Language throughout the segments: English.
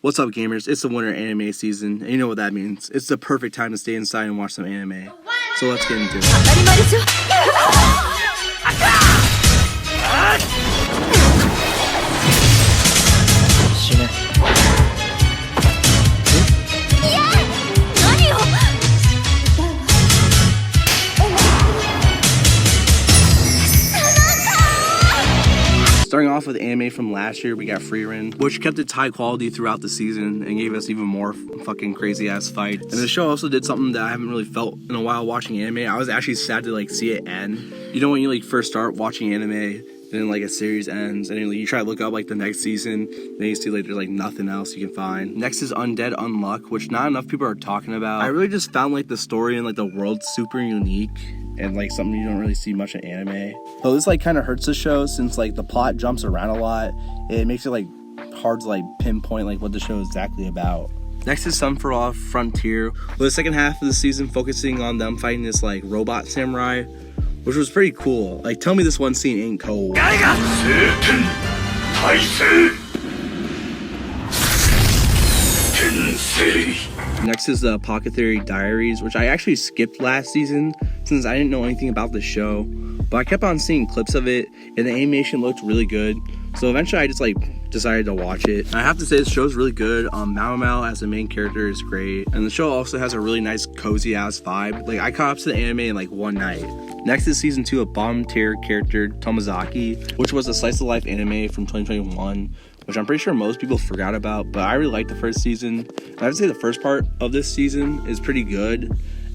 What's up, gamers? It's the winter anime season, and you know what that means. It's the perfect time to stay inside and watch some anime. So let's get into it. Starting off with anime from last year, we got Frieren, which kept its high quality throughout the season and gave us even more fucking crazy ass fights. And the show also did something that I haven't really felt in a while watching anime. I was actually sad to see it end. You know when you first start watching anime, then a series ends, and you try to look up the next season, then you see there's nothing else you can find. Next is Undead Unluck, which not enough people are talking about. I really just found the story and the world super unique, and something you don't really see much in anime. Though this kind of hurts the show since the plot jumps around a lot. It makes it hard to pinpoint what the show is exactly about. Next is Sun For All Frontier, with the second half of the season focusing on them fighting this robot samurai, which was pretty cool. Tell me this one scene ain't cold. Next is the Pocket Theory Diaries, which I actually skipped last season since I didn't know anything about the show, but I kept on seeing clips of it and the animation looked really good, so eventually I just decided to watch it. And I have to say, this show's really good. Mao Mao as the main character is great, and the show also has a really nice cozy ass vibe. I caught up to the anime in one night. Next is season 2 of bottom tier character Tomozaki, which was a slice of life anime from 2021, which I'm pretty sure most people forgot about, but I really liked the first season. And I would say the first part of this season is pretty good,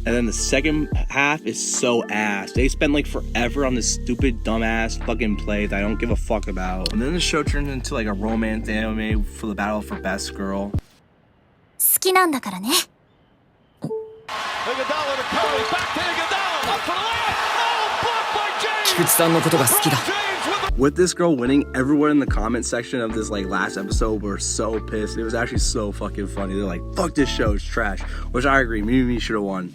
and then the second half is so ass. They spend forever on this stupid dumbass fucking play that I don't give a fuck about. And then the show turns into a romance anime for the battle for best girl. 好きなんだからね。 Iguodala to Curry, back to Iguodala, up for the layup. Oh, blocked by James. 菊池さんのことが好きだ。 With this girl winning, everyone in the comment section of this last episode were so pissed. It was actually so fucking funny. They're like, fuck this show, it's trash. Which I agree, Mimi should have won.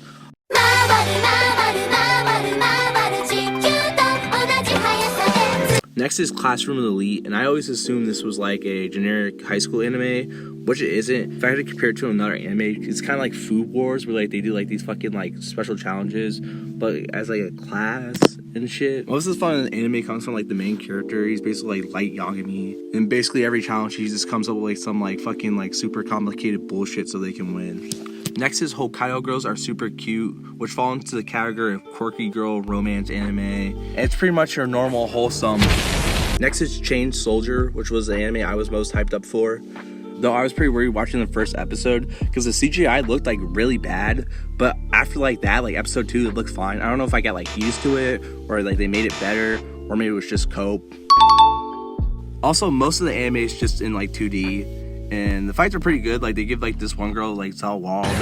Next is Classroom Elite, and I always assumed this was a generic high school anime, which it isn't. If I had to compare it to another anime, it's kind of like Food Wars, where they do these fucking special challenges, but as a class and shit. Most of the fun in the anime comes from the main character. He's basically Light Yagami, and basically every challenge he just comes up with some fucking super complicated bullshit so they can win. Next is Hokkaido Girls Are Super Cute, which fall into the category of quirky girl romance anime. And it's pretty much your normal wholesome. Next is Chained Soldier, which was the anime I was most hyped up for. Though I was pretty worried watching the first episode because the CGI looked really bad, but after that, episode 2, it looked fine. I don't know if I got used to it, or they made it better, or maybe it was just cope. Also, most of the anime is just in 2D. And the fights are pretty good. They give this one girl Sal Wall. But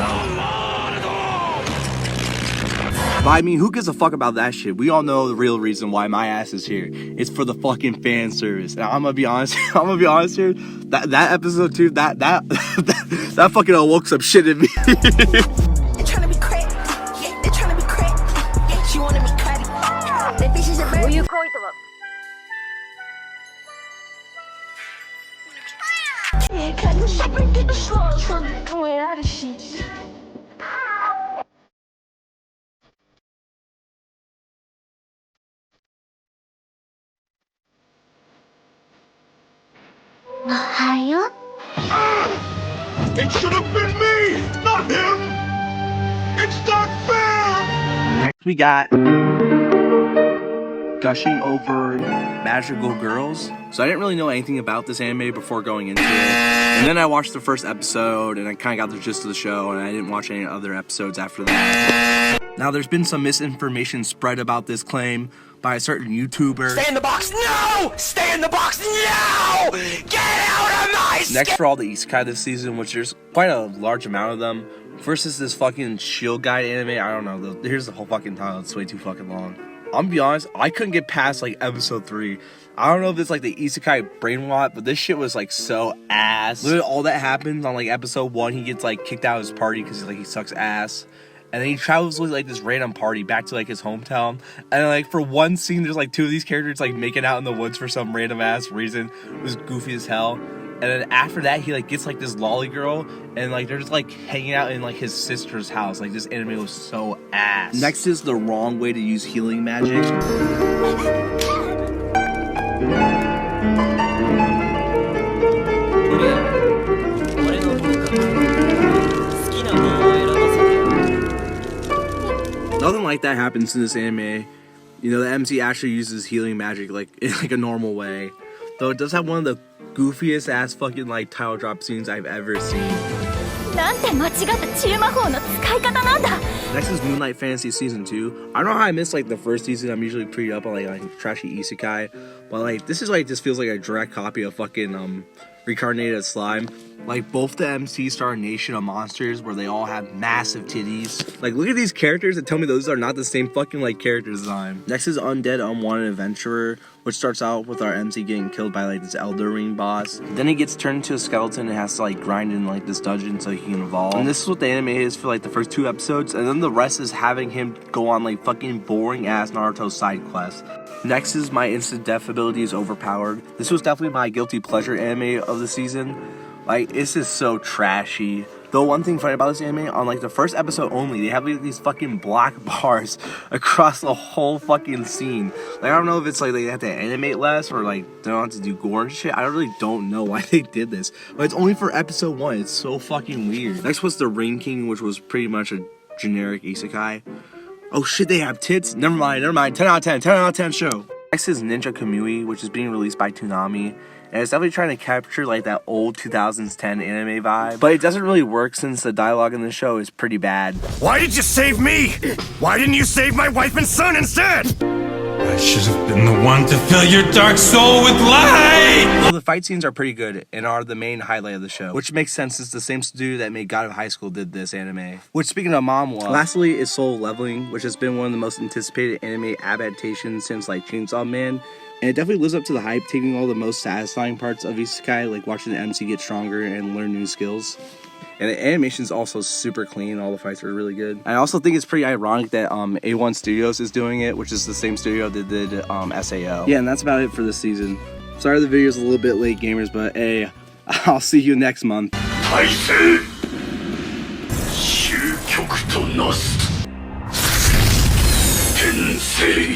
I mean, who gives a fuck about that shit? We all know the real reason why my ass is here. It's for the fucking fan service. And I'm gonna be honest. Here. That episode 2, that fucking awoke some shit in me. They tryna be crack. They tryna be crack. She wanna be crack. That bitch is a bird. いう行為とは。 看你是不是跟你说跟我俩的戏。おはよう。 It should have been me, not him. It's not fair. Next we got Gushing Over Magical Girls. So I didn't really know anything about this anime before going into it. And then I watched the first episode and I kind of got the gist of the show, and I didn't watch any other episodes after that. Now there's been some misinformation spread about this claim by a certain YouTuber. Stay in the box! No! Stay in the box! No! Get out of my skin! Next for all the isekai this season, which there's quite a large amount of them. First is this fucking Shield Guide anime. I don't know. Here's the whole fucking title. It's way too fucking long. I'm gonna be honest, I couldn't get past episode 3. I don't know if it's the isekai brain rot, but this shit was so ass. Literally all that happens on episode 1, he gets kicked out of his party because he sucks ass. And then he travels with this random party back to his hometown. And then for one scene, there's 2 of these characters making out in the woods for some random ass reason. It was goofy as hell. And then after that, he like gets like this lolly girl, and like they're just like hanging out in like his sister's house. Like this anime was so ass. Next is the wrong way to use healing magic. Nothing like that happens in this anime. You know, the MC actually uses healing magic like in like a normal way. Though it does have one of the goofiest ass fucking like title drop scenes I've ever seen. なんて間違った治癒魔法の使い方なんだ。 Next is Moonlight Fantasy Season 2. I don't know how I missed like the first season. I'm usually pretty up on like trashy isekai. But like this is like just feels like a direct copy of fucking Reincarnated Slime. Like both the MCs star a nation of monsters where they all have massive titties. Like look at these characters and tell me those are not the same fucking like character design. Next is Undead Unwanted Adventurer, which starts out with our MC getting killed by like this Elder Ring boss. Then he gets turned into a skeleton and has to like grind in like this dungeon so he can evolve. And this is what the anime is for like the first 2 episodes, and then the rest is having him go on like fucking boring ass Naruto side quests. Next is My Instant Death Ability is Overpowered. This was definitely my guilty pleasure anime of the season. Like, it's just so trashy. Though one thing funny about this anime, on like the first episode only, they have like, these fucking black bars across the whole fucking scene. Like, I don't know if it's like they have to animate less or like they don't have to do gore and shit. I really don't know why they did this. But it's only for episode 1. It's so fucking weird. Next was The Ring King, which was pretty much a generic isekai. Oh shit, they have tits? Never mind. 10 out of 10. 10 out of 10 show. Next is Ninja Kamui, which is being released by Toonami. And it's definitely trying to capture like that old 2010 anime vibe. But it doesn't really work since the dialogue in the show is pretty bad. Why did you save me? Why didn't you save my wife and son instead? I should have been the one to fill your dark soul with light! Well, the fight scenes are pretty good and are the main highlight of the show, which makes sense since the same studio that made God of High School did this anime. Which, speaking of manhwa, lastly is Soul Leveling, which has been one of the most anticipated anime adaptations since like Chainsaw Man. And it definitely lives up to the hype, taking all the most satisfying parts of isekai, like watching the MC get stronger and learn new skills. And the animation is also super clean. All the fights are really good. I also think it's pretty ironic that A1 Studios is doing it, which is the same studio that did SAO. Yeah, and that's about it for this season. Sorry the video's a little bit late, gamers, but hey, I'll see you next month. 大勢終局となす天聖